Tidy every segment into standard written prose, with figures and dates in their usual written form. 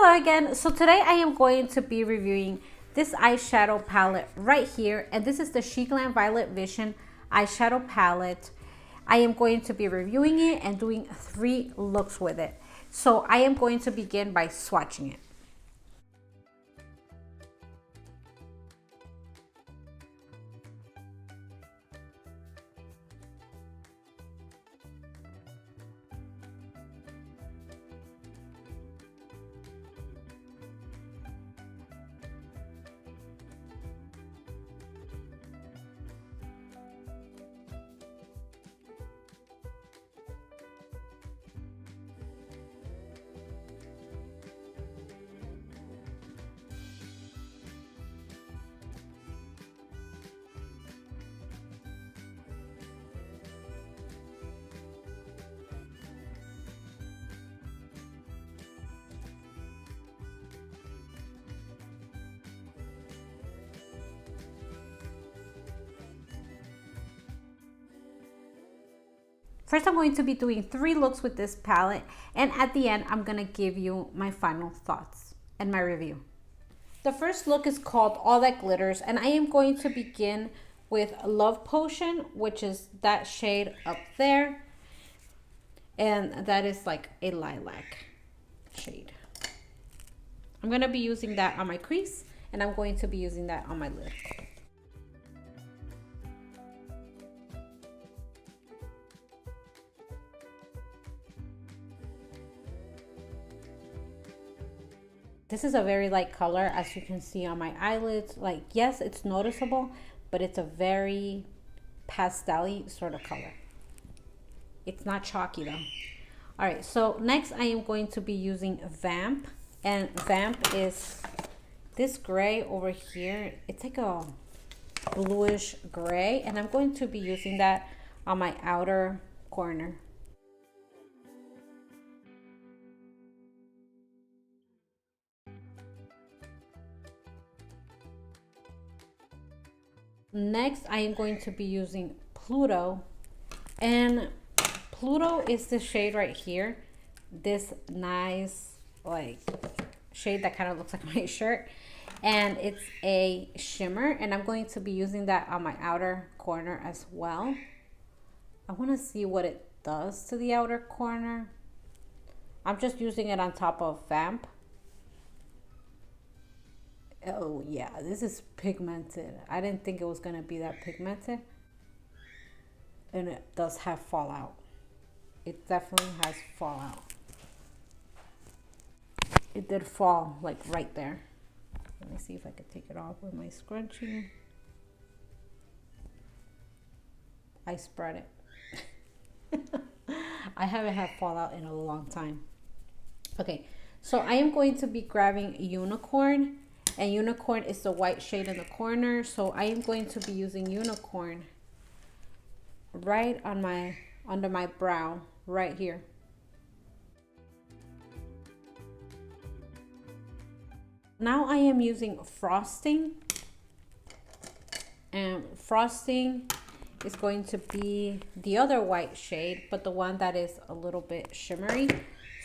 Hello again. So today I am going to be reviewing this eyeshadow palette right here, and this is the SHEGLAM Violet Vision Eyeshadow Palette. I am going to be reviewing it and doing 3 looks with it. So I am going to begin by swatching it. First, I'm going to be doing 3 looks with this palette, and at the end, I'm going to give you my final thoughts and my review. The first look is called All That Glitters, and I am going to begin with Love Potion, which is that shade up there, and that is like a lilac shade. I'm going to be using that on my crease, and I'm going to be using that on my lid. This is a very light color, as you can see on my eyelids. Like, yes, it's noticeable, but it's a very pastel-y sort of color. It's not chalky though. All right, so next I am going to be using Vamp, and Vamp is this gray over here. It's like a bluish gray, and I'm going to be using that on my outer corner. Next, I am going to be using Pluto, and Pluto is the shade right here. This nice like shade that kind of looks like my shirt, and it's a shimmer, and I'm going to be using that on my outer corner as well. I want to see what it does to the outer corner. I'm just using it on top of Vamp. Oh yeah, this is pigmented. I didn't think it was gonna be that pigmented. And it does have fallout. It definitely has fallout. It did fall like right there. Let me see if I could take it off with my scrunchie. I spread it. I haven't had fallout in a long time. Okay, so I am going to be grabbing Unicorn. And Unicorn is the white shade in the corner, so I am going to be using Unicorn right on my under my brow right here. Now I am using Frosting, and Frosting is going to be the other white shade, but the one that is a little bit shimmery.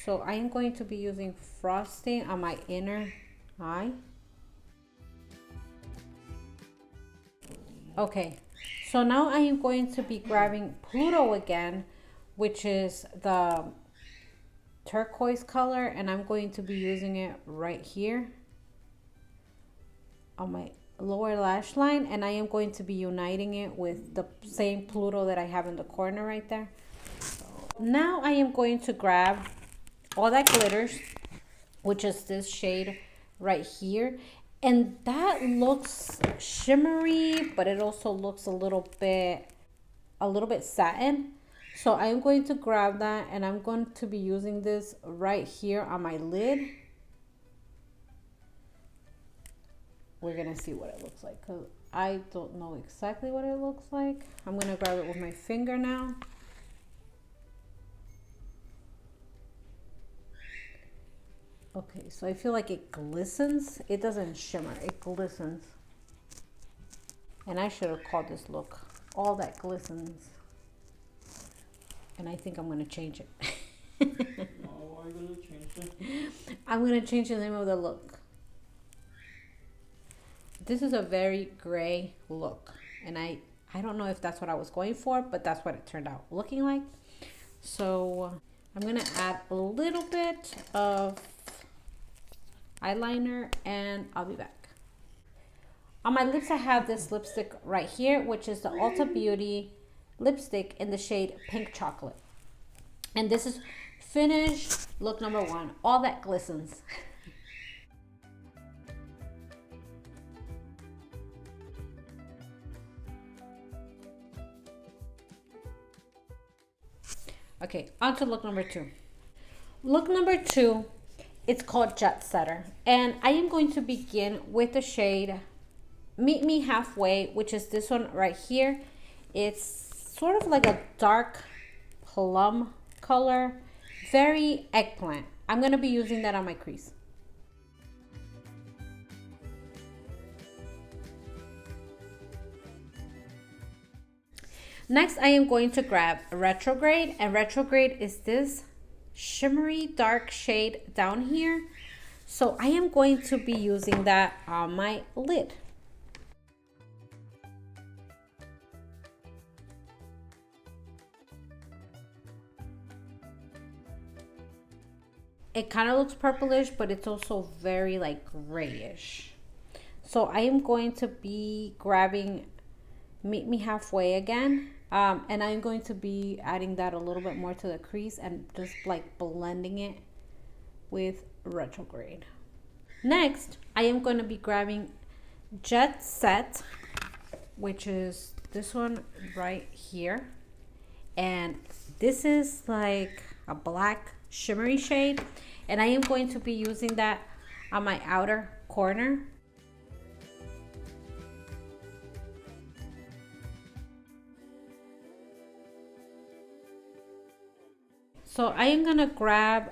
So I am going to be using Frosting on my inner eye. Okay, so now I am going to be grabbing Pluto again, which is the turquoise color, and I'm going to be using it right here on my lower lash line, and I am going to be uniting it with the same Pluto that I have in the corner right there. So now I am going to grab All That Glitters, which is this shade right here. And that looks shimmery, but it also looks a little bit satin. So I'm going to grab that, and I'm going to be using this right here on my lid. We're gonna see what it looks like, because I don't know exactly what it looks like. I'm gonna grab it with my finger now. Okay, so I feel like it glistens. It doesn't shimmer, it glistens. And I should have called this look All That Glistens. And I think I'm gonna change it. are you gonna change it? I'm gonna change the name of the look. This is a very gray look, and I don't know if that's what I was going for, but that's what it turned out looking like. So I'm gonna add a little bit of eyeliner and I'll be back. On my lips, I have this lipstick right here, which is the Ulta Beauty lipstick in the shade Pink Chocolate. And this is finished look number 1, all that glistens. Okay, on to look number 2. Look number 2, it's called Jet Setter. And I am going to begin with the shade Meet Me Halfway, which is this one right here. It's sort of like a dark plum color, very eggplant. I'm going to be using that on my crease. Next, I am going to grab Retrograde, and Retrograde is this shimmery dark shade down here. So I am going to be using that on my lid. It kind of looks purplish, but it's also very like grayish. So I am going to be grabbing Meet Me Halfway again. And I'm going to be adding that a little bit more to the crease and just like blending it with Retrograde. Next, I am going to be grabbing Jet Set, which is this one right here. And this is like a black shimmery shade. And I am going to be using that on my outer corner. So I am going to grab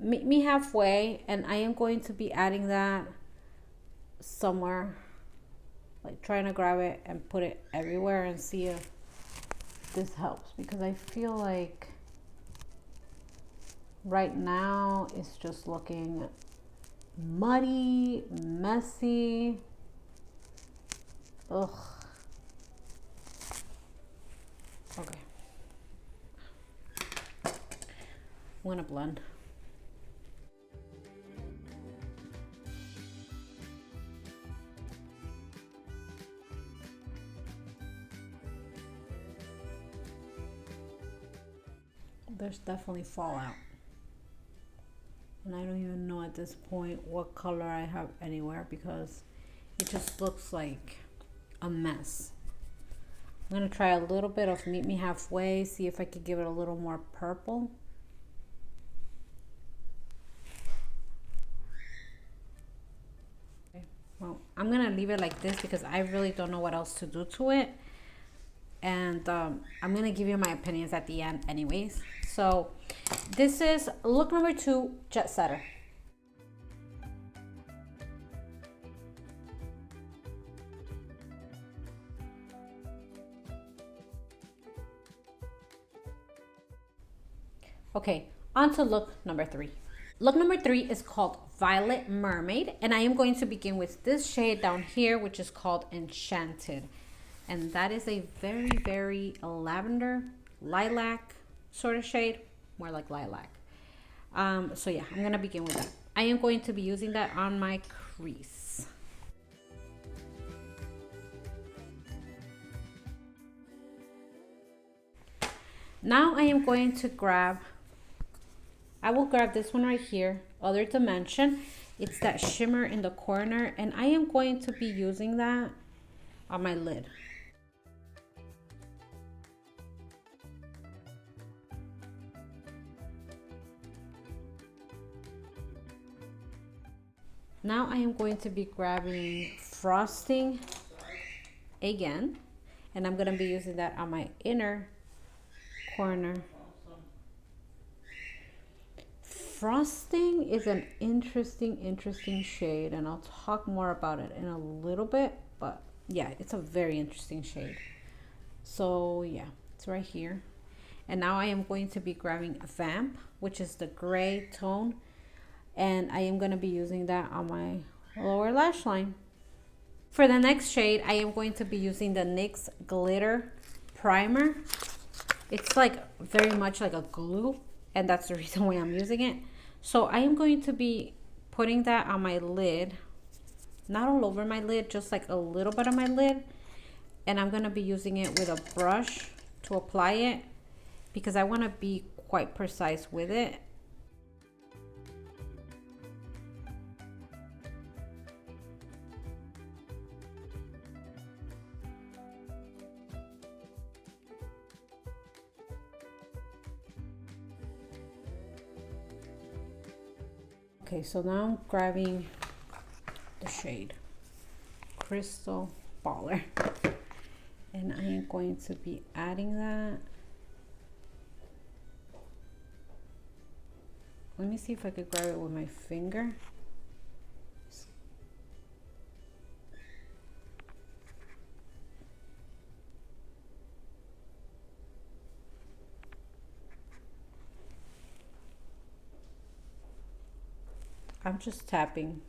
Meet Me Halfway, and I am going to be adding that somewhere, like trying to grab it and put it everywhere and see if this helps, because I feel like right now it's just looking muddy, messy. Ugh. Okay. I'm gonna blend. There's definitely fallout. And I don't even know at this point what color I have anywhere because it just looks like a mess. I'm gonna try a little bit of Meet Me Halfway, see if I could give it a little more purple. Well, I'm gonna leave it like this because I really don't know what else to do to it. And I'm gonna give you my opinions at the end anyways. So this is look number 2, Jet Setter. Okay, on to look number 3. Look number 3 is called Violet Mermaid, and I am going to begin with this shade down here, which is called Enchanted. And that is a very, very lavender, lilac sort of shade, more like lilac. So yeah, I'm gonna begin with that. I am going to be using that on my crease. Now I am going to grab, I will grab this one right here, Other Dimension. It's that shimmer in the corner, and I am going to be using that on my lid. Now I am going to be grabbing Frosting again, and I'm going to be using that on my inner corner. Frosting is an interesting shade, and I'll talk more about it in a little bit, but yeah, it's a very interesting shade. So yeah, it's right here. And now I am going to be grabbing Vamp, which is the gray tone, and I am going to be using that on my lower lash line. For the next shade, I am going to be using the NYX Glitter Primer. It's like very much like a glue, and that's the reason why I'm using it. So I am going to be putting that on my lid, not all over my lid, just like a little bit of my lid. And I'm going to be using it with a brush to apply it because I want to be quite precise with it. Okay, so now I'm grabbing the shade Crystal Baller, and I am going to be adding that. Let me see if I could grab it with my finger. I'm just tapping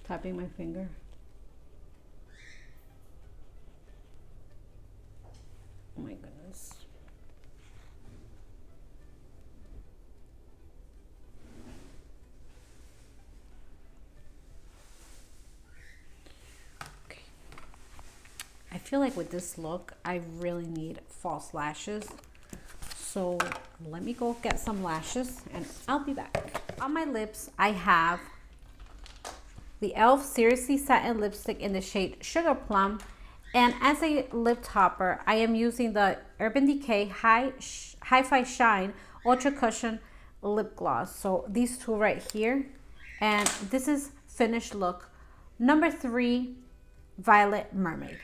my finger. Oh my goodness. Okay. I feel like with this look, I really need false lashes. So let me go get some lashes and I'll be back. On my lips, I have the e.l.f. Seriously Satin Lipstick in the shade Sugar Plum. And as a lip topper, I am using the Urban Decay Hi-Fi Shine Ultra Cushion Lip Gloss. So these two right here. And this is finished look number 3, Violet Mermaid.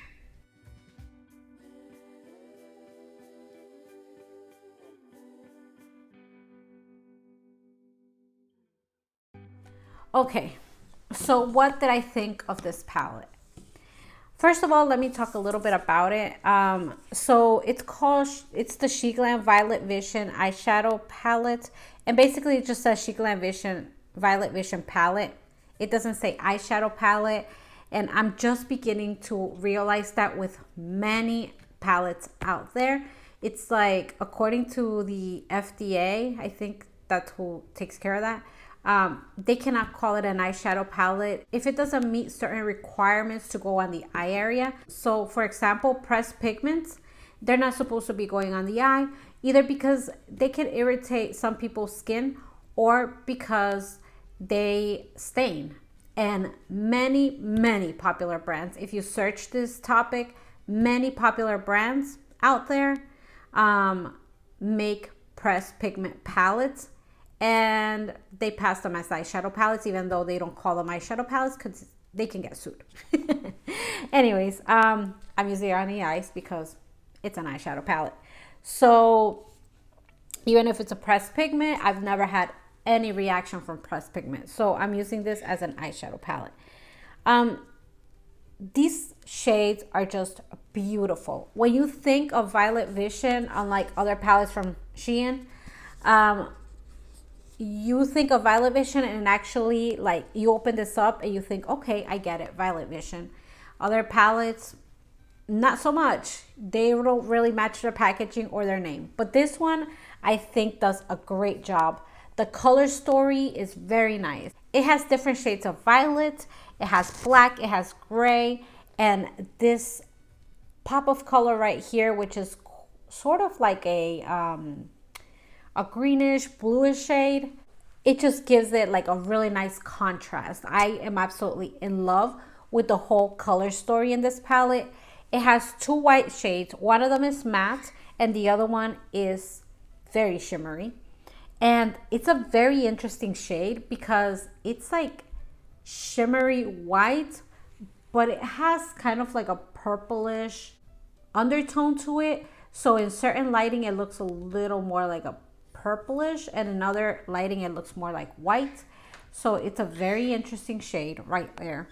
Okay, so what did I think of this palette? First of all, let me talk a little bit about it. So it's the SHEGLAM Violet Vision Eyeshadow Palette. And basically it just says SHEGLAM Vision Violet Vision Palette. It doesn't say eyeshadow palette. And I'm just beginning to realize that with many palettes out there. It's like, according to the FDA, I think that's who takes care of that. They cannot call it an eyeshadow palette if it doesn't meet certain requirements to go on the eye area. So for example, pressed pigments, they're not supposed to be going on the eye, either because they can irritate some people's skin or because they stain. And many popular brands, if you search this topic, many popular brands out there make pressed pigment palettes, and they pass them as eyeshadow palettes, even though they don't call them eyeshadow palettes because they can get sued. Anyways, I'm using it on the eyes because it's an eyeshadow palette. So even if it's a pressed pigment, I've never had any reaction from pressed pigment. So I'm using this as an eyeshadow palette. These shades are just beautiful. When you think of Violet Vision, unlike other palettes from Shein, you think of Violet Vision and actually, like, you open this up and you think, okay, I get it, Violet Vision. Other palettes, not so much. They don't really match their packaging or their name. But this one, I think, does a great job. The color story is very nice. It has different shades of violet. It has black, it has gray, and this pop of color right here, which is sort of like a greenish bluish shade. It just gives it like a really nice contrast. I am absolutely in love with the whole color story in this palette. It has 2 white shades. One of them is matte and the other one is very shimmery. And it's a very interesting shade because it's like shimmery white, but it has kind of like a purplish undertone to it. So in certain lighting, it looks a little more like a purplish, and in other lighting, it looks more like white. So it's a very interesting shade right there.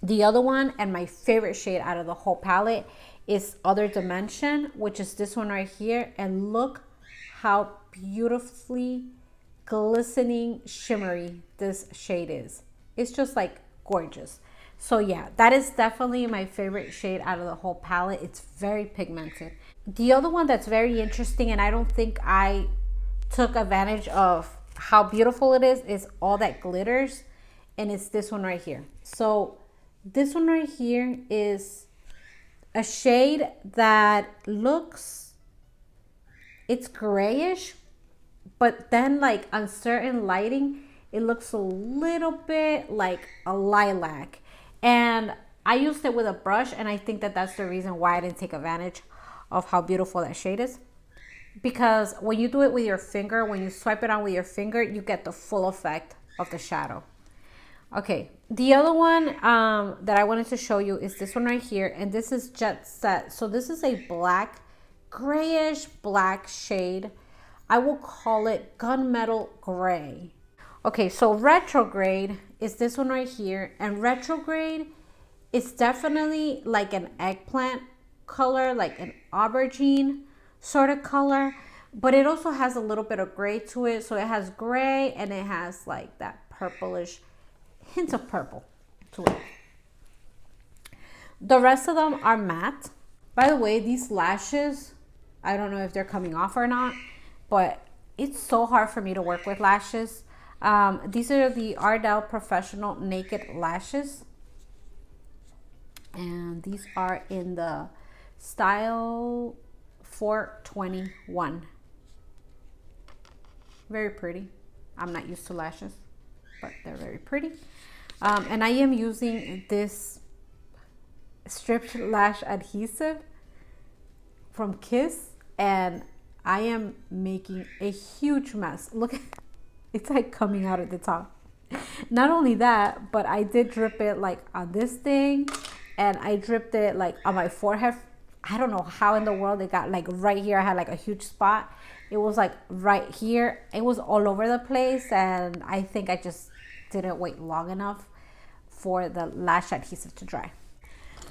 The other one, and my favorite shade out of the whole palette, is Other Dimension, which is this one right here. And look how beautifully glistening shimmery this shade is. It's just like gorgeous. So yeah, that is definitely my favorite shade out of the whole palette. It's very pigmented. The other one that's very interesting, and I don't think I took advantage of how beautiful it is All That Glitters, and it's this one right here. So this one right here is a shade that looks, it's grayish, but then like on certain lighting, it looks a little bit like a lilac. And I used it with a brush, and I think that that's the reason why I didn't take advantage of how beautiful that shade is. Because when you do it with your finger, when you swipe it on with your finger, you get the full effect of the shadow. Okay, the other one that I wanted to show you is this one right here, and this is Jet Set. So this is a black, grayish black shade. I will call it gunmetal gray. Okay, so Retrograde is this one right here, and Retrograde is definitely like an eggplant color, like an aubergine sort of color, but it also has a little bit of gray to it. So it has gray, and it has like that purplish hint of purple to it. The rest of them are matte. By the way, these lashes, I don't know if they're coming off or not, but it's so hard for me to work with lashes. These are the Ardell Professional Naked Lashes, and these are in the style 421. Very pretty. I'm not used to lashes, but they're very pretty. And I am using this stripped lash adhesive from Kiss, and I am making a huge mess. Look, it's like coming out at the top. Not only that, but I did drip it like on this thing, and I dripped it like on my forehead. I don't know how in the world it got like right here. I had like a huge spot. It was like right here. It was all over the place, and I think I just didn't wait long enough for the lash adhesive to dry.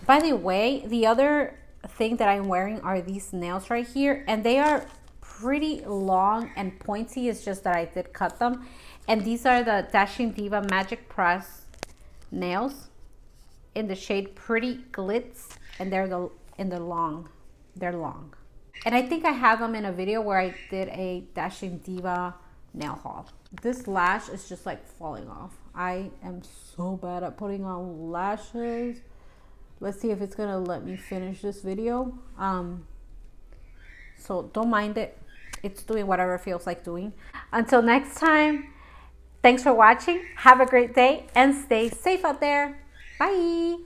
By the way, the other thing that I'm wearing are these nails right here, and they are pretty long and pointy. It's just that I did cut them, and these are the Dashing Diva Magic Press nails in the shade Pretty Glitz, and they're long. And I think I have them in a video where I did a Dashing Diva nail haul. This lash is just like falling off. I am so bad at putting on lashes. Let's see if it's gonna let me finish this video. So don't mind it. It's doing whatever it feels like doing. Until next time, thanks for watching. Have a great day and stay safe out there. Bye.